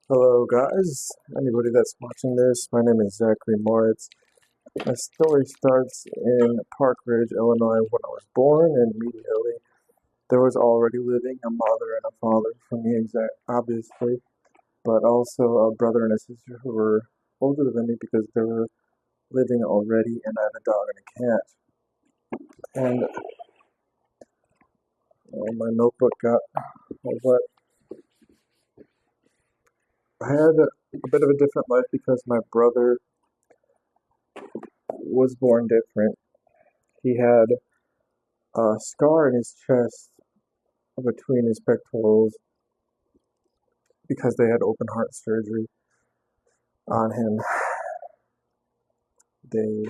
Hello, guys. Anybody that's watching this, my name is Zachary Moritz. My story starts in Park Ridge, Illinois, when I was born, and immediately there was already living a mother and a father for me, obviously, but also a brother and a sister who were older than me because they were living already, and I had a dog and a cat. And my notebook got what I had a bit of a different life because my brother was born different. He had a scar in his chest between his pectorals because they had open heart surgery on him. They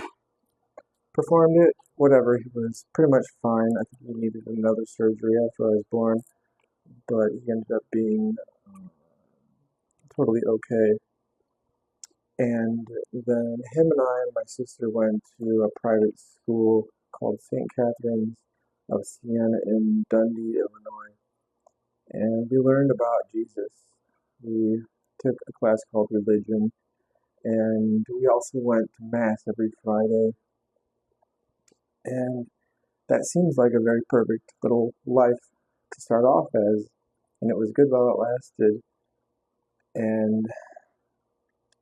performed it, whatever. He was pretty much fine. I think he needed another surgery after I was born, but he ended up being totally okay. And then him and I and my sister went to a private school called St. Catherine's of Siena in Dundee, Illinois. And we learned about Jesus. We took a class called Religion, and we also went to Mass every Friday. And that seems like a very perfect little life to start off as, and it was good while it lasted. And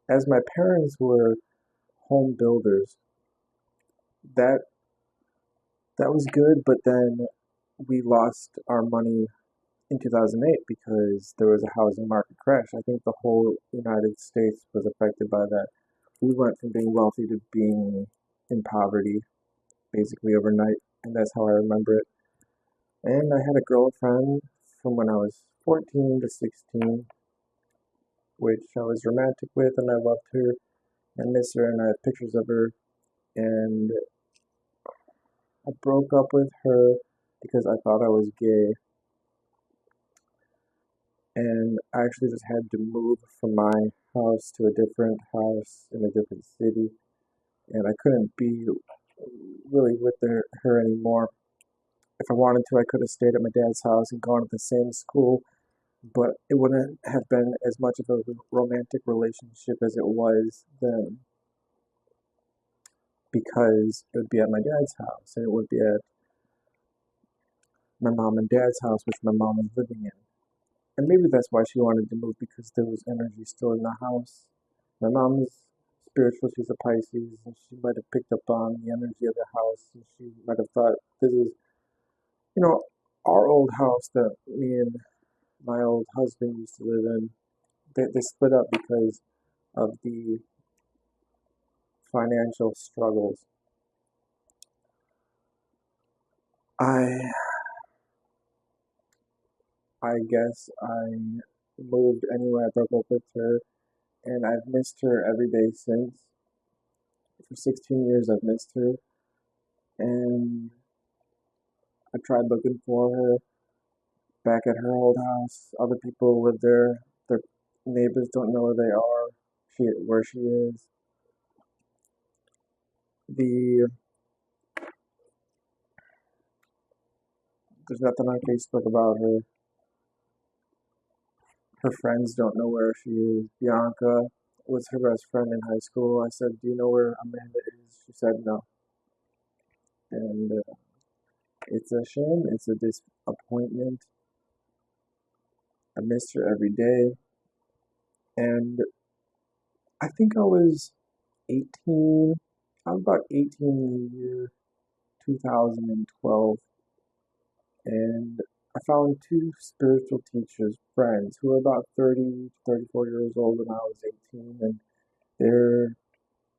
as my parents were home builders, that that was good, but then we lost our money in 2008 because there was a housing market crash. I think the whole United States was affected by that. We went from being wealthy to being in poverty basically overnight, and that's how I remember it. And I had a girlfriend from when I was 14 to 16, which I was romantic with, and I loved her and miss her, and I have pictures of her. And I broke up with her because I thought I was gay, and I actually just had to move from my house to a different house in a different city, and I couldn't be really with her anymore. If I wanted to, I could have stayed at my dad's house and gone to the same school, but it wouldn't have been as much of a romantic relationship as it was then because it would be at my dad's house and it would be at my mom and dad's house, which my mom was living in. And maybe that's why she wanted to move because there was energy still in the house. My mom is spiritual, she's a Pisces, and she might have picked up on the energy of the house and she might have thought, this is, you know, our old house that me and my old husband used to live in. They split up because of the financial struggles. I I guess I moved anyway. I broke up with her, and I've missed her every day since. For 16 years, I've missed her, and I tried looking for her back at her old house. Other people live there. Their neighbors don't know where they are. Where she is. The There's nothing on Facebook about her. Her friends don't know where she is. Bianca was her best friend in high school. I said, "Do you know where Amanda is?" She said, "No." And it's a shame. It's a disappointment. I missed her every day. And I think I was 18. I was about 18 in the year 2012. And I found two spiritual teachers, friends, who were about 30, 34 years old when I was 18. And they're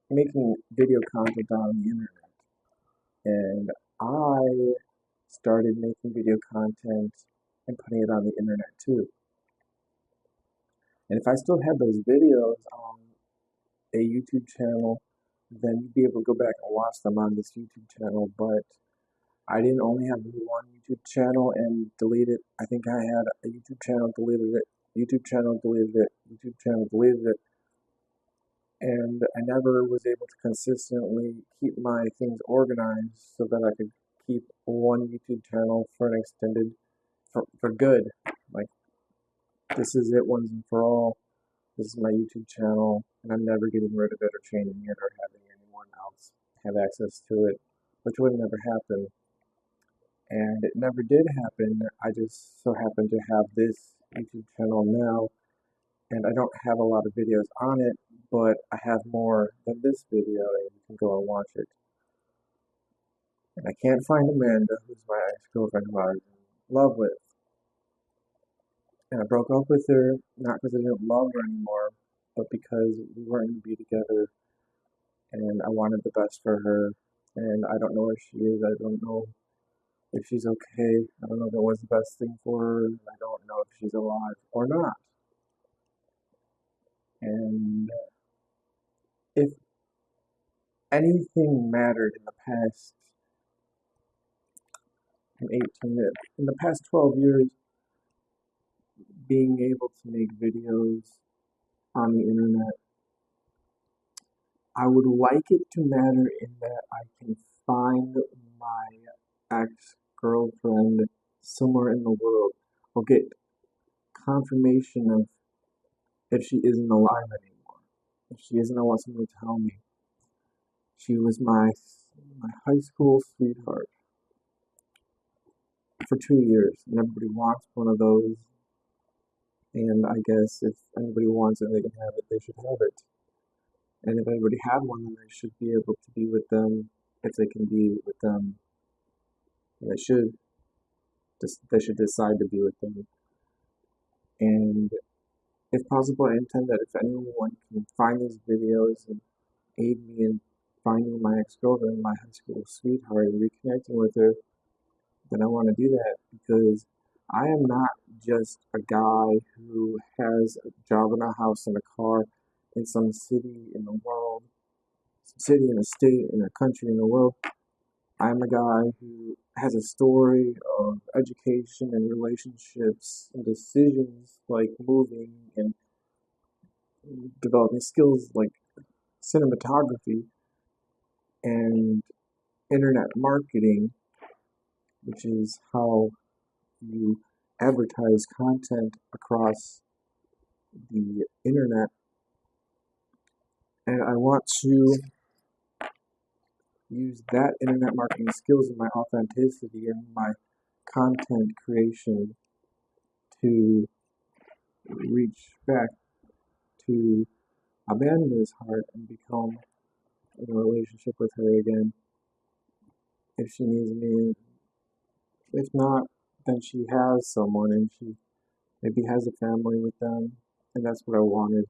making video content on the internet. And I started making video content and putting it on the internet too. And if I still had those videos on a YouTube channel, then you'd be able to go back and watch them on this YouTube channel. But I didn't only have one YouTube channel and delete it. I think I had a YouTube channel, deleted it, YouTube channel, deleted it, YouTube channel, deleted it. And I never was able to consistently keep my things organized so that I could keep one YouTube channel for an extended, for good. Like, this is it once and for all. This is my YouTube channel, and I'm never getting rid of it or changing it or having anyone else have access to it, which would never happen. And it never did happen. I just so happen to have this YouTube channel now, and I don't have a lot of videos on it, but I have more than this video, and you can go and watch it. And I can't find Amanda, who's my ex-girlfriend who I was in love with. And I broke up with her, not because I didn't love her anymore, but because we weren't going to be together, and I wanted the best for her. And I don't know where she is. I don't know if she's okay. I don't know if it was the best thing for her. I don't know if she's alive or not. And if anything mattered in the past, from 18 to, in the past 12 years, being able to make videos on the internet, I would like it to matter in that I can find my ex-girlfriend somewhere in the world, or get confirmation of if she isn't alive anymore. If she isn't, I want someone to tell me. She was my high school sweetheart for 2 years, and everybody wants one of those. And I guess if anybody wants it, they can have it. They should have it. And if anybody had one, then they should be able to be with them. If they can be with them, they should. They should decide to be with them. And if possible, I intend that if anyone can find these videos and aid me in finding my ex-girlfriend, my high school sweetheart, and reconnecting with her, then I want to do that because I am not just a guy who has a job and a house and a car in some city in the world, city in a state, in a country in the world. I'm a guy who has a story of education and relationships and decisions like moving and developing skills like cinematography and internet marketing, which is how you advertise content across the internet. And I want to use that internet marketing skills and my authenticity and my content creation to reach back to Amanda's heart and become in a relationship with her again if she needs me. If not, then she has someone and she maybe has a family with them, and that's what I wanted.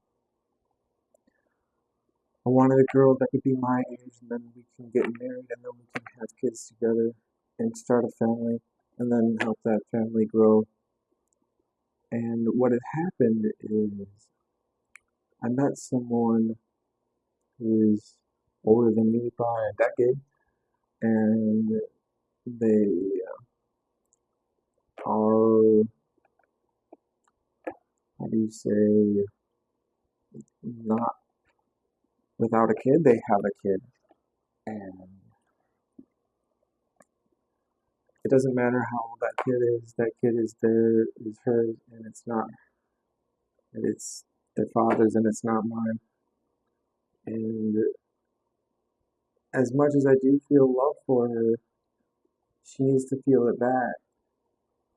I wanted a girl that could be my age, and then we can get married, and then we can have kids together and start a family, and then help that family grow. And what had happened is I met someone who is older than me by a decade, and they are, how do you say, not without a kid, they have a kid. And it doesn't matter how old that kid is there, is hers, and it's not, it's their father's and it's not mine. And as much as I do feel love for her, she needs to feel it back.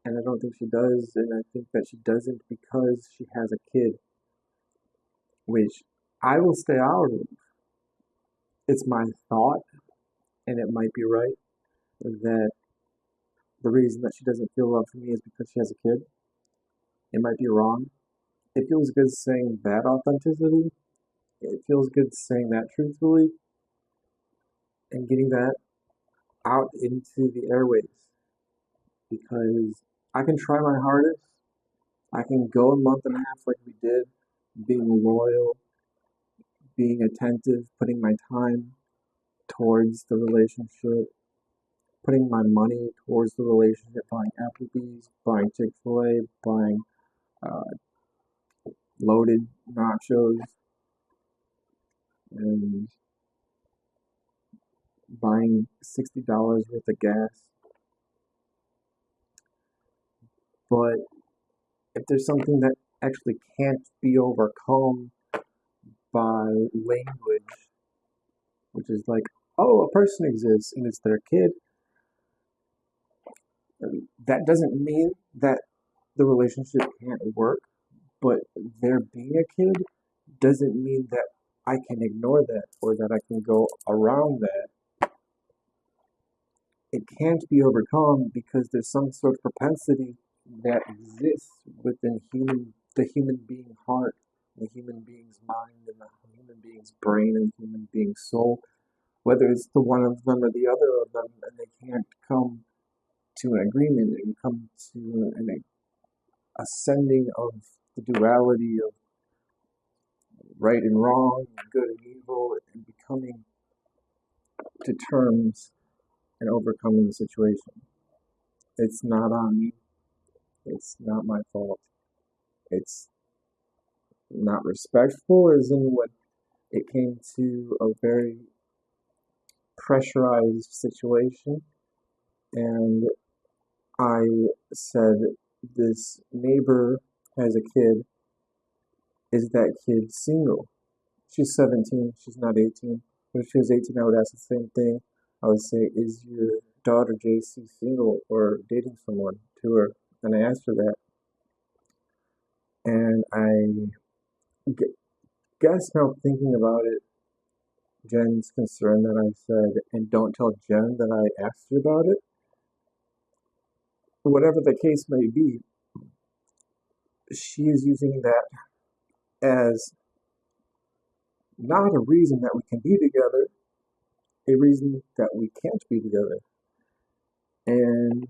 And I don't think she does, and I think that she doesn't because she has a kid, which I will stay out of. It's my thought, and it might be right, that the reason that she doesn't feel love for me is because she has a kid. It might be wrong. It feels good saying that authenticity. It feels good saying that truthfully and getting that out into the airways because I can try my hardest. I can go a month and a half like we did, being loyal, being attentive, putting my time towards the relationship, putting my money towards the relationship, buying Applebee's, buying Chick-fil-A, buying uh, loaded nachos, and buying $60 worth of gas. But if there's something that actually can't be overcome by language, which is like, oh, a person exists and it's their kid. That doesn't mean that the relationship can't work, but there being a kid doesn't mean that I can ignore that or that I can go around that. It can't be overcome because there's some sort of propensity that exists within the human being heart, the human being's mind, and the human being's brain, and the human being's soul, whether it's the one of them or the other of them, and they can't come to an agreement and come to an ascending of the duality of right and wrong, good and evil, and becoming to terms and overcoming the situation. It's not on me. It's not my fault. It's not respectful, as in when it came to a very pressurized situation. And I said, this neighbor has a kid. Is that kid single? She's 17. She's not 18. But if she was 18, I would ask the same thing. I would say, is your daughter JC single or dating someone to her? And I asked her that. And I guess now thinking about it, Jen's concern that I said, and don't tell Jen that I asked you about it, whatever the case may be, she is using that as not a reason that we can be together, a reason that we can't be together. And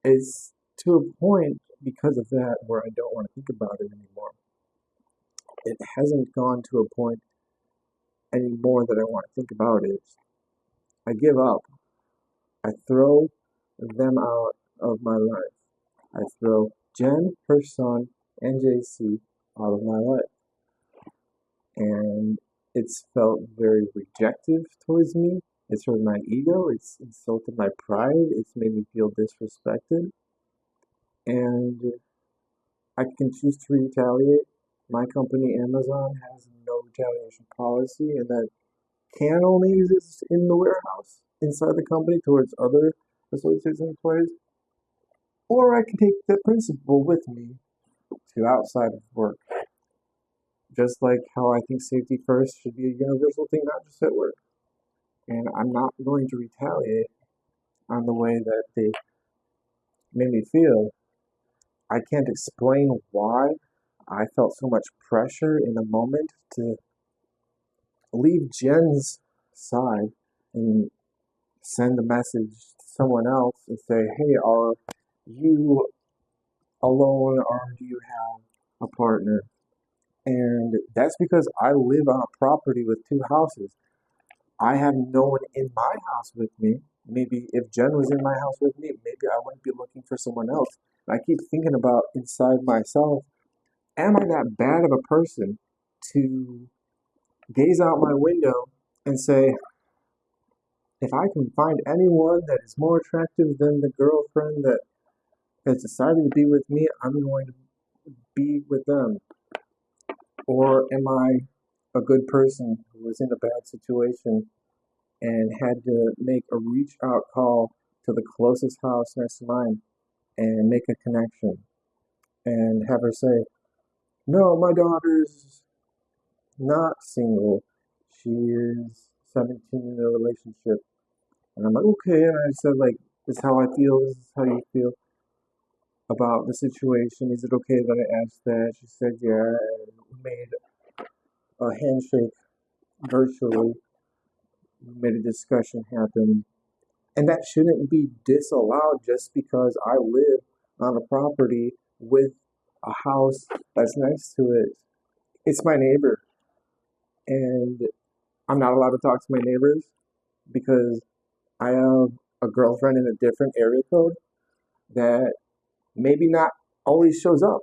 it's to a point because of that where I don't want to think about it anymore. It hasn't gone to a point anymore that I want to think about it. I give up. I throw them out of my life. I throw Jen, her son, and JC out of my life. And it's felt very rejective towards me. It's hurt my ego. It's insulted my pride. It's made me feel disrespected. And I can choose to retaliate. My company, Amazon, has no retaliation policy, and that can only exist in the warehouse inside the company towards other associates and employees. Or I can take that principle with me to outside of work. Just like how I think safety first should be a universal thing, not just at work. And I'm not going to retaliate on the way that they made me feel. I can't explain why I felt so much pressure in the moment to leave Jen's side and send a message to someone else and say, hey, are you alone or do you have a partner? And that's because I live on a property with two houses. I have no one in my house with me. Maybe if Jen was in my house with me, maybe I wouldn't be looking for someone else. And I keep thinking about inside myself, am I that bad of a person to gaze out my window and say, if I can find anyone that is more attractive than the girlfriend that has decided to be with me, I'm going to be with them? Or am I a good person who was in a bad situation and had to make a reach out call to the closest house next to mine and make a connection and have her say, no, my daughter's not single. She is 17 in a relationship. And I'm like, okay. And I said, like, this is how I feel. This is how you feel about the situation. Is it okay that I asked that? She said, yeah. And we made a handshake virtually. We made a discussion happen. And that shouldn't be disallowed just because I live on a property with a house that's next to it. It's my neighbor. And I'm not allowed to talk to my neighbors because I have a girlfriend in a different area code that maybe not always shows up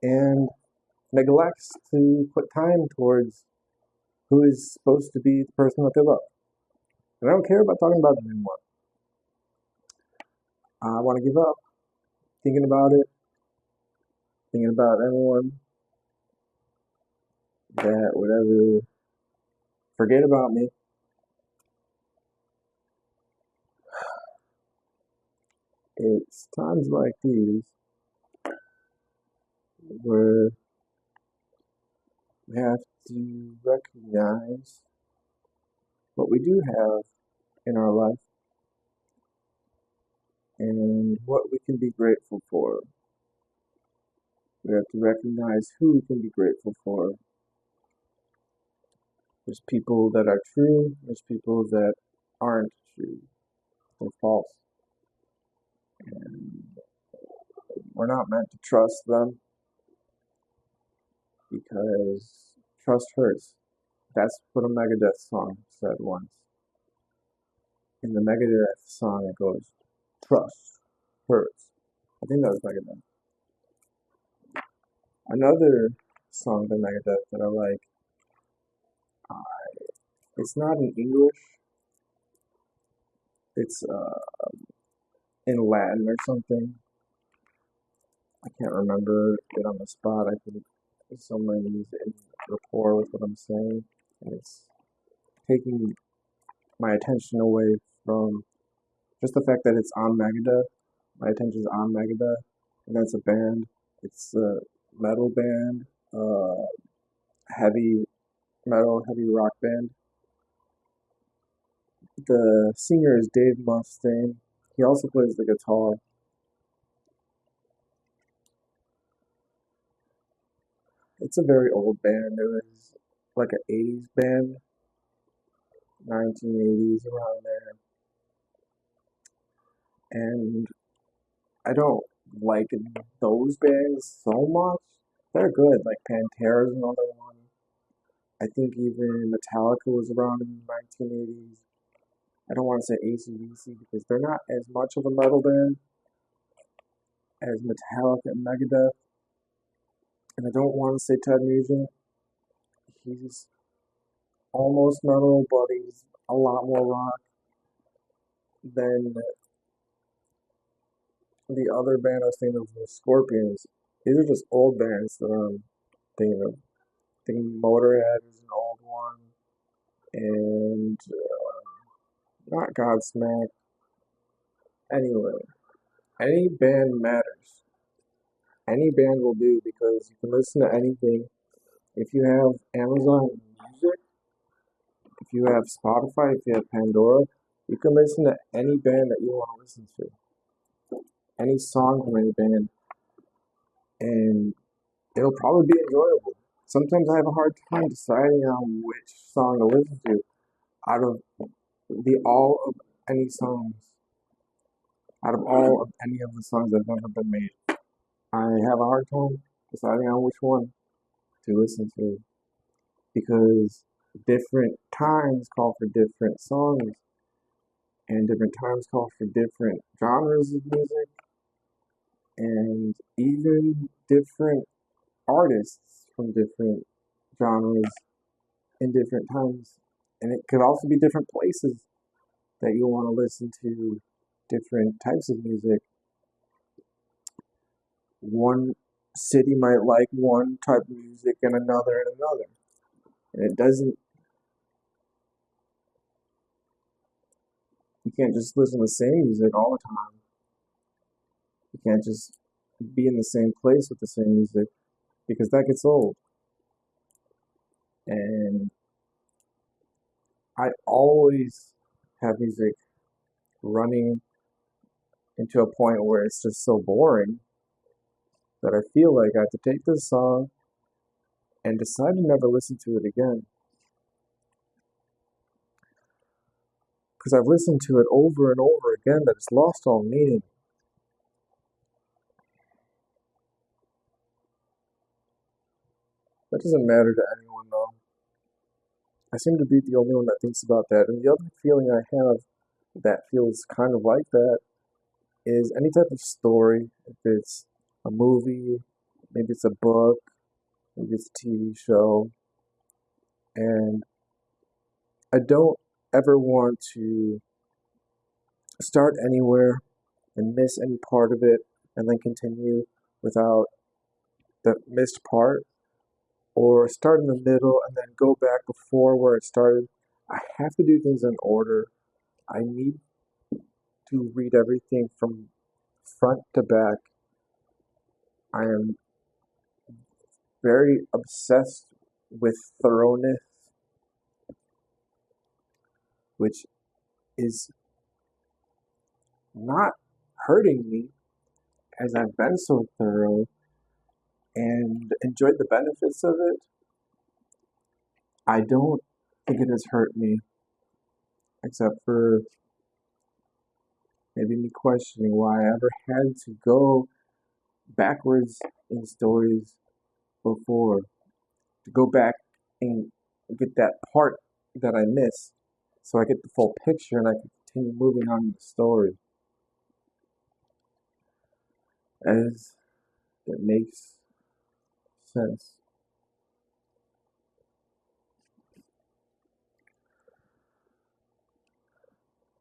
and neglects to put time towards who is supposed to be the person that they love. And I don't care about talking about them anymore. I want to give up thinking about it. thinking about anyone that would ever forget about me. It's times like these where we have to recognize what we do have in our life and what we can be grateful for. We have to recognize who we can be grateful for. There's people that are true, there's people that aren't true, they're false. And we're not meant to trust them because trust hurts. That's what a Megadeth song said once. In the Megadeth song, it goes, trust hurts. I think that was Megadeth. Another song by Megadeth that I like, it's not in English, it's in Latin or something. I can't remember it on the spot. I think someone's in rapport with what I'm saying, and it's taking my attention away from just the fact that it's on Megadeth. My attention's on Megadeth, and that's a band. It's a metal band, heavy metal, heavy rock band. The singer is Dave Mustaine. He also plays the guitar. It's a very old band. It was like an 80s band, 1980s around there. And I don't like those bands so much. They're good, like Pantera's another one. I think even Metallica was around in the 1980s. I don't want to say AC/DC because they're not as much of a metal band as Metallica and Megadeth. And I don't want to say Ted Nugent. He's almost metal, but he's a lot more rock than the other band I was thinking of, the Scorpions. These are just old bands that I'm thinking of. I think Motorhead is an old one, and not Godsmack. Anyway, any band matters. Any band will do because you can listen to anything. If you have Amazon Music, if you have Spotify, if you have Pandora, you can listen to any band that you want to listen to, any song from any band, and it'll probably be enjoyable. Sometimes I have a hard time deciding on which song to listen to out of the all of any songs, out of all of any of the songs that have ever been made. I have a hard time deciding on which one to listen to because different times call for different songs and different times call for different genres of music and even different artists from different genres in different times. And it could also be different places that you want to listen to different types of music. One city might like one type of music and another. And it doesn't, you can't just listen to the same music all the time. You can't just be in the same place with the same music because that gets old. And I always have music running into a point where it's just so boring that I feel like I have to take this song and decide to never listen to it again. Because I've listened to it over and over again that it's lost all meaning. That doesn't matter to anyone though. I seem to be the only one that thinks about that. And the other feeling I have that feels kind of like that is any type of story. If it's a movie, maybe it's a book, maybe it's a TV show. And I don't ever want to start anywhere and miss any part of it and then continue without the missed part, or start in the middle and then go back before where it started. I have to do things in order. I need to read everything from front to back. I am very obsessed with thoroughness, which is not hurting me as I've been so thorough and enjoyed the benefits of it. I don't think it has hurt me, except for maybe me questioning why I ever had to go backwards in stories before, to go back and get that part that I missed so I get the full picture and I can continue moving on in the story as it makes sense.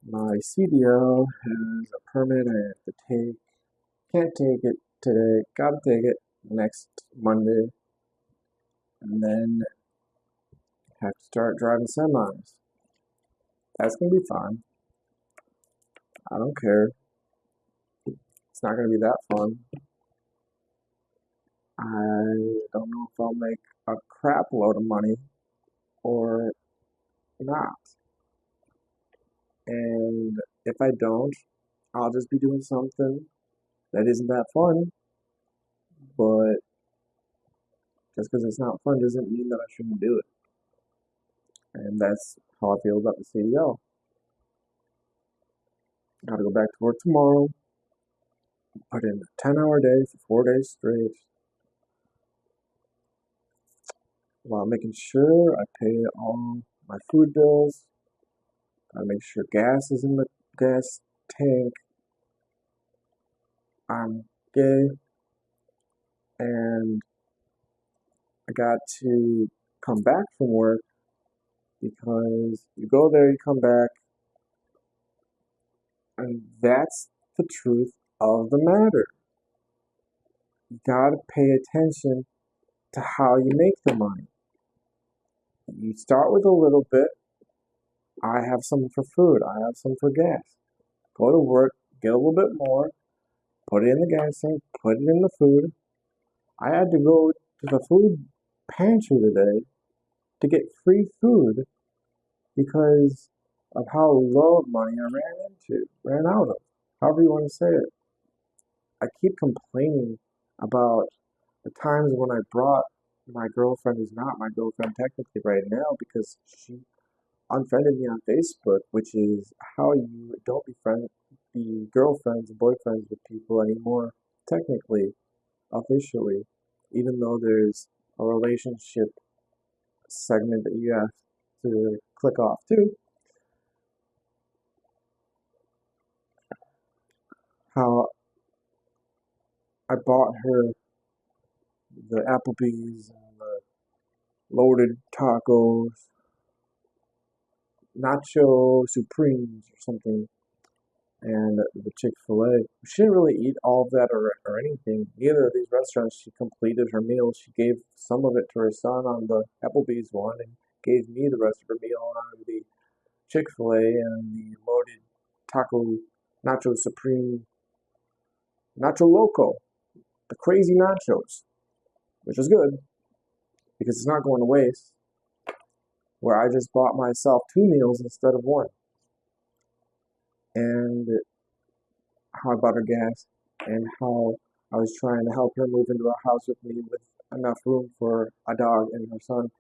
My CDL has a permit I have to take. Can't take it today. Gotta take it next Monday. And then have to start driving semis. That's gonna be fun. I don't care. It's not gonna be that fun. I don't know if I'll make a crap load of money or not. And if I don't, I'll just be doing something that isn't that fun. But just because it's not fun doesn't mean that I shouldn't do it. And that's how I feel about the CDL. Gotta go back to work tomorrow, put in a 10-hour day for 4 days straight, while making sure I pay all my food bills. Gotta make sure gas is in the gas tank. I'm gay, and I got to come back from work because you go there, you come back, and that's the truth of the matter. You gotta pay attention to how you make the money. You start with a little bit. I have some for food, I have some for gas. Go to work, get a little bit more, put it in the gas tank, put it in the food. I had to go to the food pantry today to get free food because of how low of money I ran out of, however you want to say it. I keep complaining about the times when I brought my girlfriend, who's not my girlfriend technically right now, because she unfriended me on Facebook, which is how you don't be girlfriends and boyfriends with people anymore, technically, officially, even though there's a relationship segment that you have to click off too. How I bought her the Applebee's and the loaded tacos, nacho supremes or something, and the Chick-fil-A. She didn't really eat all of that or anything. Neither of these restaurants, she completed her meal. She gave some of it to her son on the Applebee's one and gave me the rest of her meal on the Chick-fil-A and the loaded taco nacho supreme nacho loco, the crazy nachos, which is good because it's not going to waste. Where I just bought myself two meals instead of one. And how I bought her gas and how I was trying to help her move into a house with me with enough room for a dog and her son,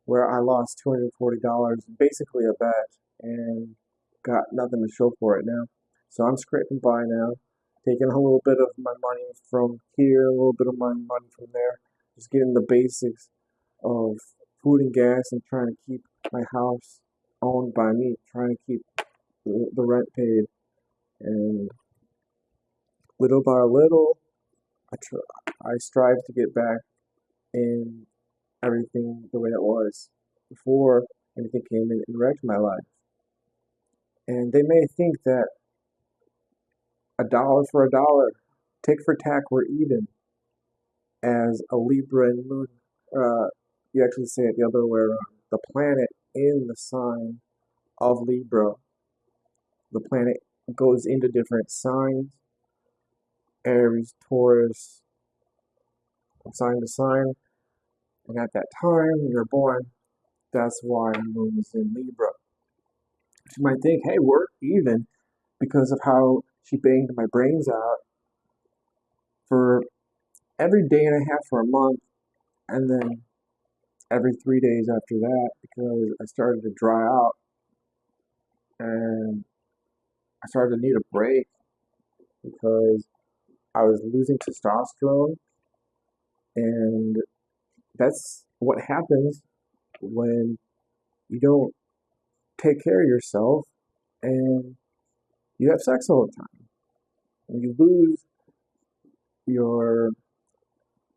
where I lost $240, basically a bet, and got nothing to show for it now. So I'm scraping by now, taking a little bit of my money from here, a little bit of my money from there, just getting the basics of food and gas and trying to keep my house owned by me, trying to keep the rent paid. And little by little, I strive to get back in everything the way it was before anything came in and wrecked my life. And they may think that a dollar for a dollar, tick for tack, we're even. as a Libra and Moon. You actually say it the other way around. The planet in the sign of Libra, the planet goes into different signs, Aries, Taurus, from sign to sign, and at that time when you're born, that's why Moon is in Libra. You might think, hey, we're even because of how she banged my brains out for every day and a half for a month, and then every 3 days after that because I started to dry out and I started to need a break because I was losing testosterone, and that's what happens when you don't take care of yourself and you have sex all the time. And you lose your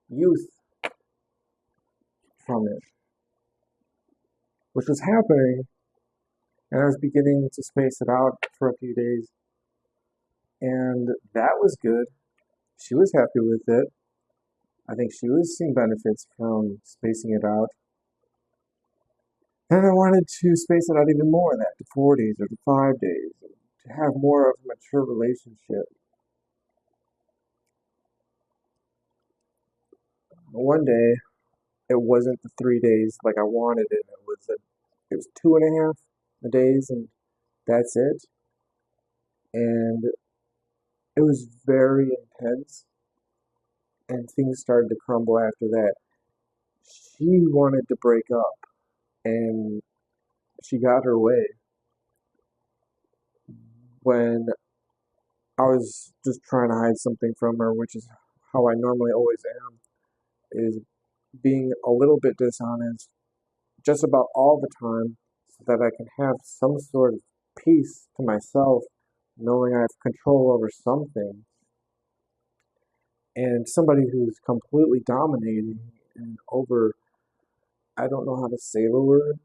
youth from it, which was happening, and I was beginning to space it out for a few days, and that was good. She was happy with it. I think she was seeing benefits from spacing it out. And I wanted to space it out even more, that to 4 days or to 5 days, to have more of a mature relationship. One day, it wasn't the 3 days like I wanted it. It was 2.5 days, and that's it. And it was very intense, and things started to crumble after that. She wanted to break up, and she got her way when I was just trying to hide something from her, which is how I normally always am, is being a little bit dishonest just about all the time so that I can have some sort of peace to myself, knowing I have control over something. And somebody who's completely dominating and over, I don't know how to say the words,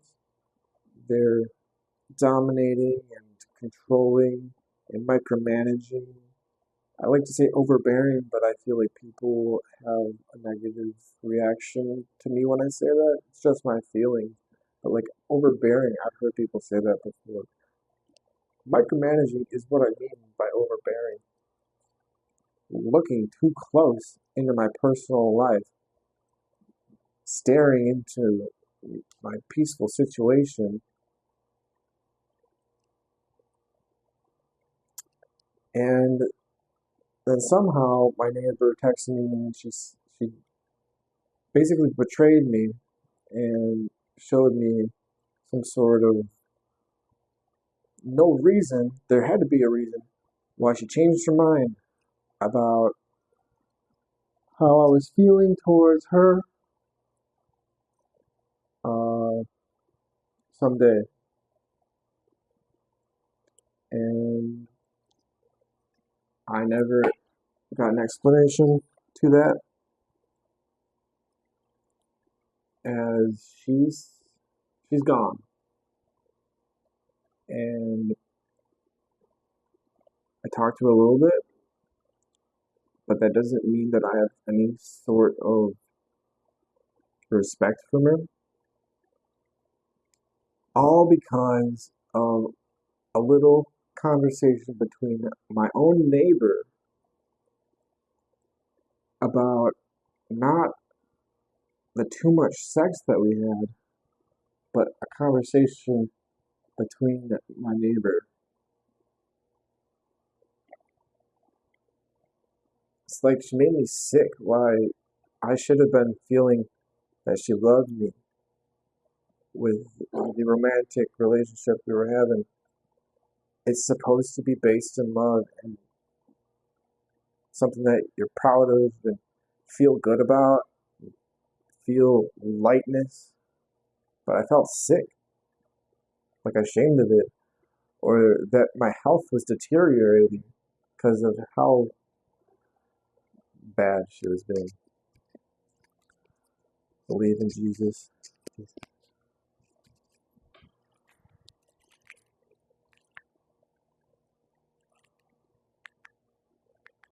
they're dominating and controlling and micromanaging. I like to say overbearing, but I feel like people have a negative reaction to me when I say that. It's just my feeling. But like overbearing, I've heard people say that before. Micromanaging is what I mean by overbearing. Looking too close into my personal life, staring into my peaceful situation, and then somehow my neighbor texted me and she basically betrayed me and showed me some sort of no reason. There had to be a reason why she changed her mind about how I was feeling towards her uh, someday. And I never got an explanation to that, as she's gone. And I talked to her a little bit, but that doesn't mean that I have any sort of respect from her. All because of a little conversation between my own neighbor about not the too much sex that we had, but a conversation between my neighbor. It's like she made me sick. Why I should have been feeling that she loved me with the romantic relationship we were having. It's supposed to be based in love and something that you're proud of and feel good about, feel lightness. But I felt sick, like ashamed of it, or that my health was deteriorating because of how bad she was being. Believe in Jesus.